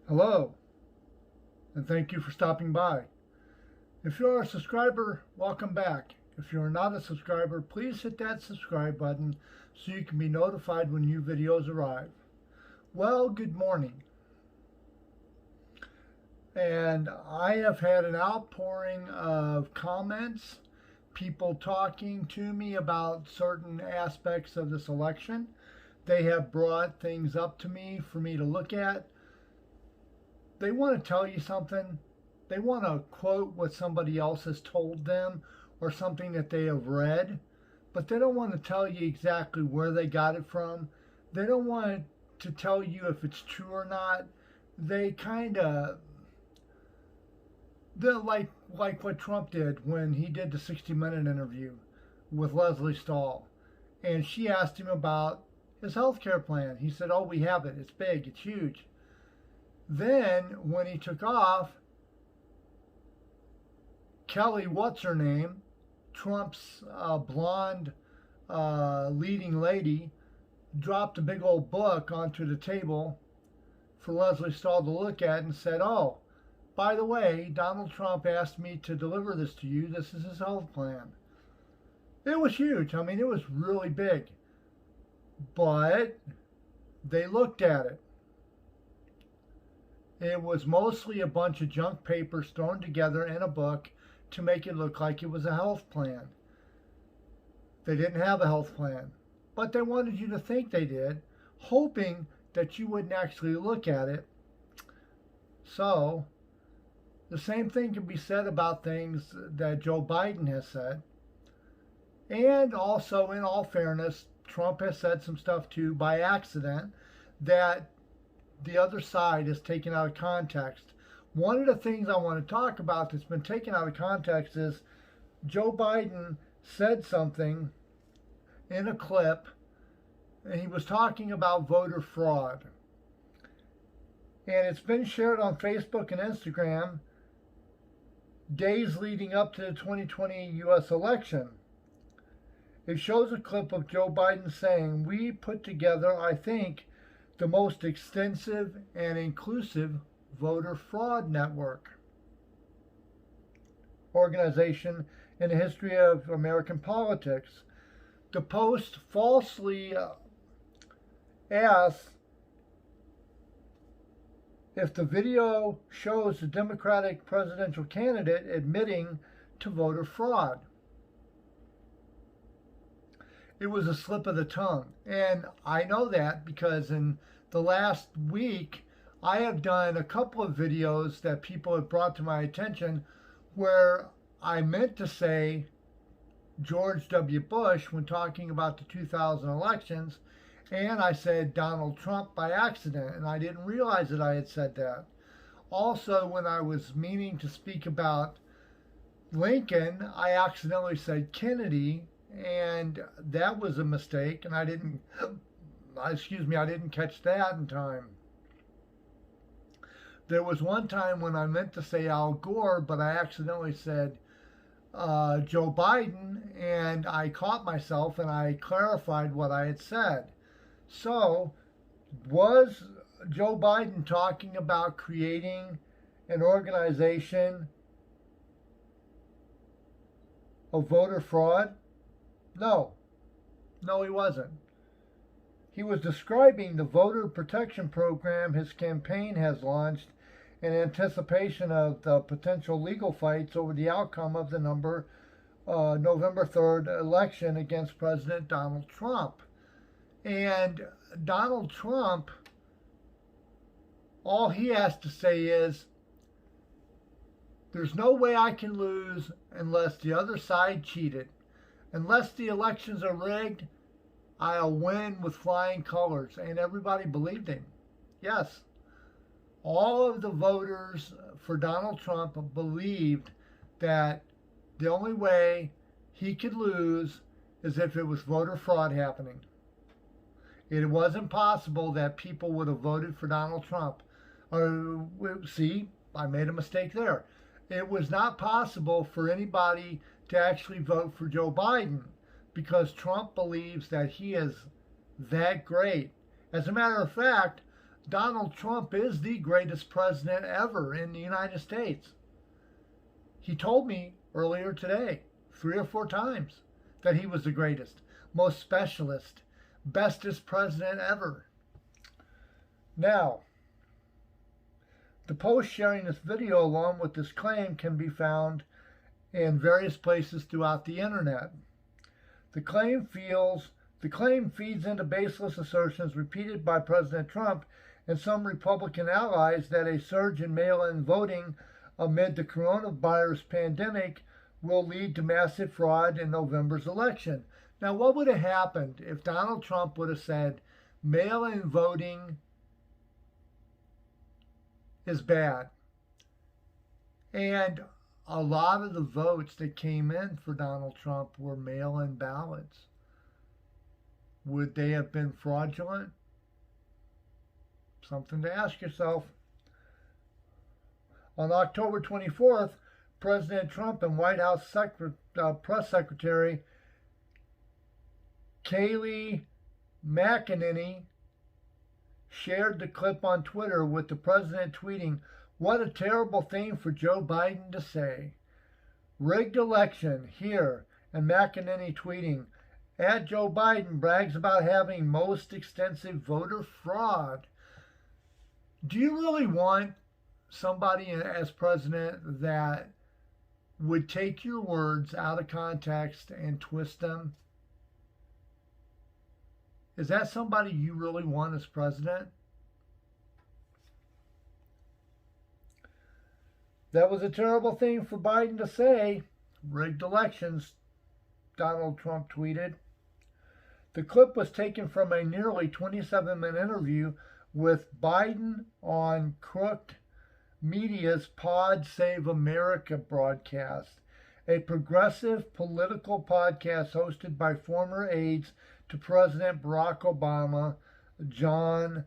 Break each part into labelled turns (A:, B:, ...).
A: Hello, and thank you for stopping by. If you're a subscriber, welcome back. If you're not a subscriber, please hit that subscribe button so you can be notified when new videos arrive. Well, good morning. And I have had an outpouring of comments, people talking to me about certain aspects of this election. They have brought things up to me for me to look at. They want to tell you something. They want to quote what somebody else has told them or something that they have read, but they don't want to tell you exactly where they got it from. They don't want to tell you if it's true or not. They they're like what Trump did when he did the 60-minute interview with Leslie Stahl, and she asked him about his health care plan. He said, "Oh, we have it. It's big. It's huge." Then when he took off, Kelly, what's her name, Trump's blonde leading lady, dropped a big old book onto the table for Leslie Stahl to look at and said, "Oh, by the way, Donald Trump asked me to deliver this to you. This is his health plan." It was huge. I mean, it was really big. But they looked at it. It was mostly a bunch of junk papers thrown together in a book to make it look like it was a health plan. They didn't have a health plan, but they wanted you to think they did, hoping that you wouldn't actually look at it. So, the same thing can be said about things that Joe Biden has said. And also, in all fairness, Trump has said some stuff too by accident that the other side is taken out of context. One of the things I want to talk about that's been taken out of context is Joe Biden said something in a clip, and he was talking about voter fraud. And it's been shared on Facebook and Instagram days leading up to the 2020 U.S. election. It shows a clip of Joe Biden saying, "We put together, I think, the most extensive and inclusive voter fraud network organization in the history of American politics." The Post falsely asks if the video shows the Democratic presidential candidate admitting to voter fraud. It was a slip of the tongue. And I know that because in the last week, I have done a couple of videos that people have brought to my attention where I meant to say George W. Bush when talking about the 2000 elections, and I said Donald Trump by accident, and I didn't realize that I had said that. Also, when I was meaning to speak about Lincoln, I accidentally said Kennedy, and that was a mistake, and I didn't catch that in time. There was one time when I meant to say Al Gore, but I accidentally said Joe Biden, and I caught myself and I clarified what I had said. So, was Joe Biden talking about creating an organization of voter fraud? No, he wasn't. He was describing the voter protection program his campaign has launched in anticipation of the potential legal fights over the outcome of the November 3rd election against President Donald Trump. And Donald Trump, all he has to say is, "There's no way I can lose unless the other side cheated. Unless the elections are rigged, I'll win with flying colors." And everybody believed him. Yes. All of the voters for Donald Trump believed that the only way he could lose is if it was voter fraud happening. It wasn't possible that people would have voted for Donald Trump. See, I made a mistake there. It was not possible for anybody to actually vote for Joe Biden because Trump believes that he is that great. As a matter of fact, Donald Trump is the greatest president ever in the United States. He told me earlier today, 3 or 4 times, that he was the greatest, most specialist, bestest president ever. Now, the post sharing this video along with this claim can be found in various places throughout the internet. The claim feeds into baseless assertions repeated by President Trump and some Republican allies that a surge in mail-in voting amid the coronavirus pandemic will lead to massive fraud in November's election. Now, what would have happened if Donald Trump would have said mail-in voting is bad? And a lot of the votes that came in for Donald Trump were mail-in ballots. Would they have been fraudulent? Something to ask yourself. On October 24th, President Trump and White House Press Secretary Kayleigh McEnany shared the clip on Twitter with the president tweeting, "What a terrible thing for Joe Biden to say. Rigged election here," and McEnany tweeting, "At Joe Biden brags about having most extensive voter fraud." Do you really want somebody as president that would take your words out of context and twist them? Is that somebody you really want as president? That was a terrible thing for Biden to say. Rigged elections, Donald Trump tweeted. The clip was taken from a nearly 27-minute interview with Biden on Crooked Media's Pod Save America broadcast, a progressive political podcast hosted by former aides to President Barack Obama, John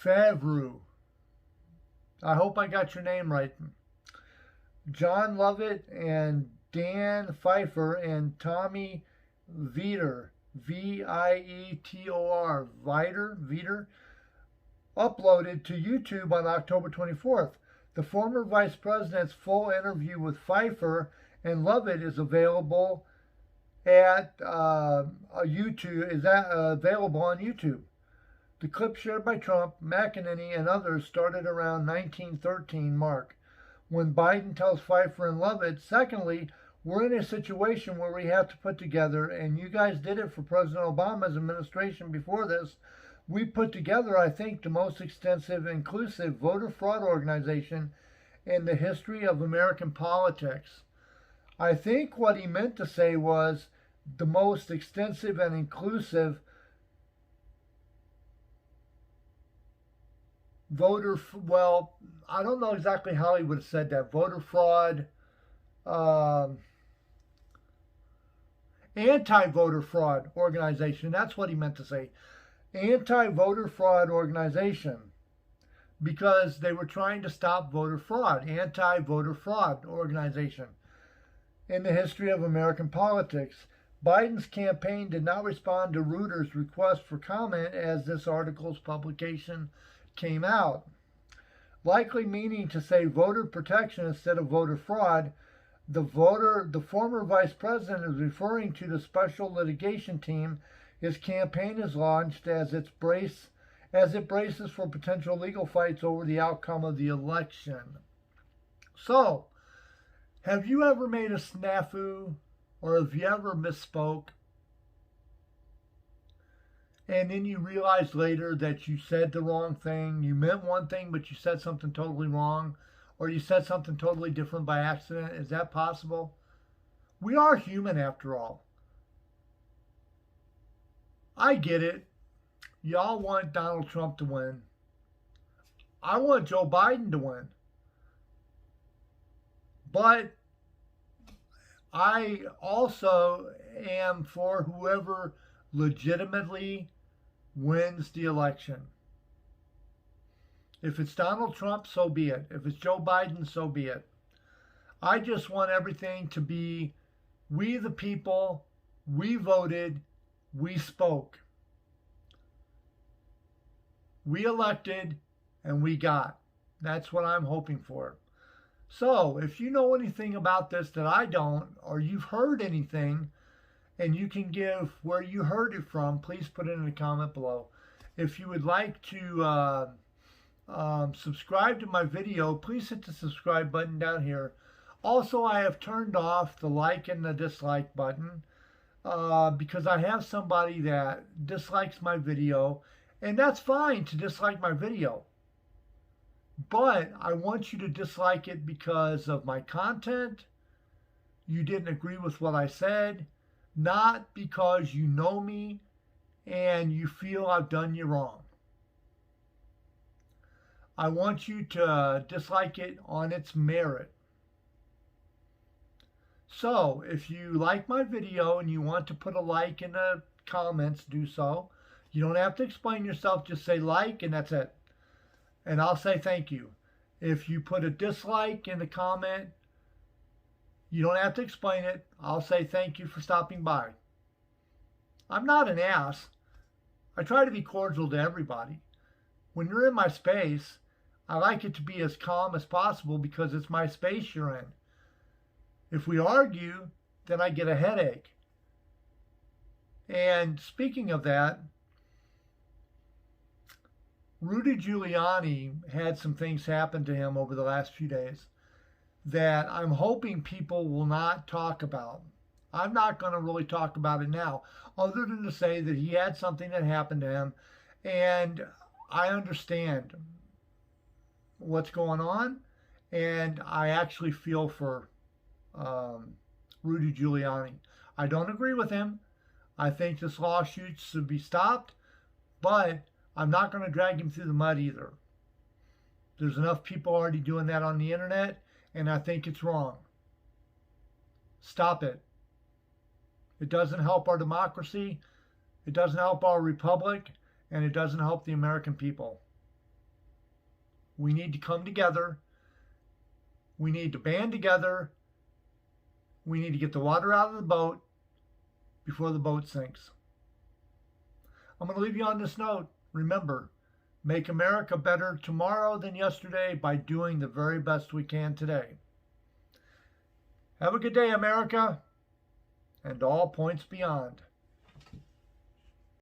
A: Favreau. I hope I got your name right. John Lovett and Dan Pfeiffer and Tommy Vietor, V-I-E-T-O-R, Vietor, uploaded to YouTube on October 24th. The former vice president's full interview with Pfeiffer and Lovett is available at YouTube. Is that available on YouTube? The clip shared by Trump, McEnany, and others started around 1913 mark, when Biden tells Pfeiffer and Lovett, "Secondly, we're in a situation where we have to put together, and you guys did it for President Obama's administration before this, we put together, I think, the most extensive, inclusive voter fraud organization in the history of American politics." I think what he meant to say was the most extensive and inclusive well, I don't know exactly how he would have said that. Voter fraud, anti-voter fraud organization. That's what he meant to say. Anti-voter fraud organization, because they were trying to stop voter fraud. Anti-voter fraud organization in the history of American politics. Biden's campaign did not respond to Reuters' request for comment as this article's publication came out. Likely meaning to say voter protection instead of voter fraud, the former vice president is referring to the special litigation team his campaign has launched as it braces for potential legal fights over the outcome of the election. So, have you ever made a snafu, or have you ever misspoke, and then you realize later that you said the wrong thing? You meant one thing, but you said something totally wrong, or you said something totally different by accident? Is that possible? We are human after all. I get it. Y'all want Donald Trump to win. I want Joe Biden to win. But I also am for whoever legitimately wins the election. If it's Donald Trump, so be it. If it's Joe Biden, so be it. I just want everything to be, we the people, we voted, we spoke. we elected and we got. That's what I'm hoping for. So if you know anything about this that I don't, or you've heard anything, and you can give where you heard it from, please put it in the comment below. If you would like to subscribe to my video, please hit the subscribe button down here. Also, I have turned off the like and the dislike button because I have somebody that dislikes my video, and that's fine to dislike my video. But I want you to dislike it because of my content. You didn't agree with what I said, not because you know me and you feel I've done you wrong. I want you to dislike it on its merit. So, if you like my video and you want to put a like in the comments, do so. You don't have to explain yourself, just say like and that's it. And I'll say thank you. If you put a dislike in the comment, you don't have to explain it. I'll say thank you for stopping by. I'm not an ass. I try to be cordial to everybody. When you're in my space, I like it to be as calm as possible because it's my space you're in. If we argue, then I get a headache. And speaking of that, Rudy Giuliani had some things happen to him over the last few days that I'm hoping people will not talk about. I'm not going to really talk about it now, other than to say that he had something that happened to him, and I understand what's going on, and I actually feel for Rudy Giuliani. I don't agree with him. I think this lawsuit should be stopped, but I'm not going to drag him through the mud either. There's enough people already doing that on the internet, and I think it's wrong. Stop it. It doesn't help our democracy, it doesn't help our republic, and it doesn't help the American people. We need to come together. We need to band together. We need to get the water out of the boat before the boat sinks. I'm going to leave you on this note. Remember, make America better tomorrow than yesterday by doing the very best we can today. Have a good day, America, and all points beyond.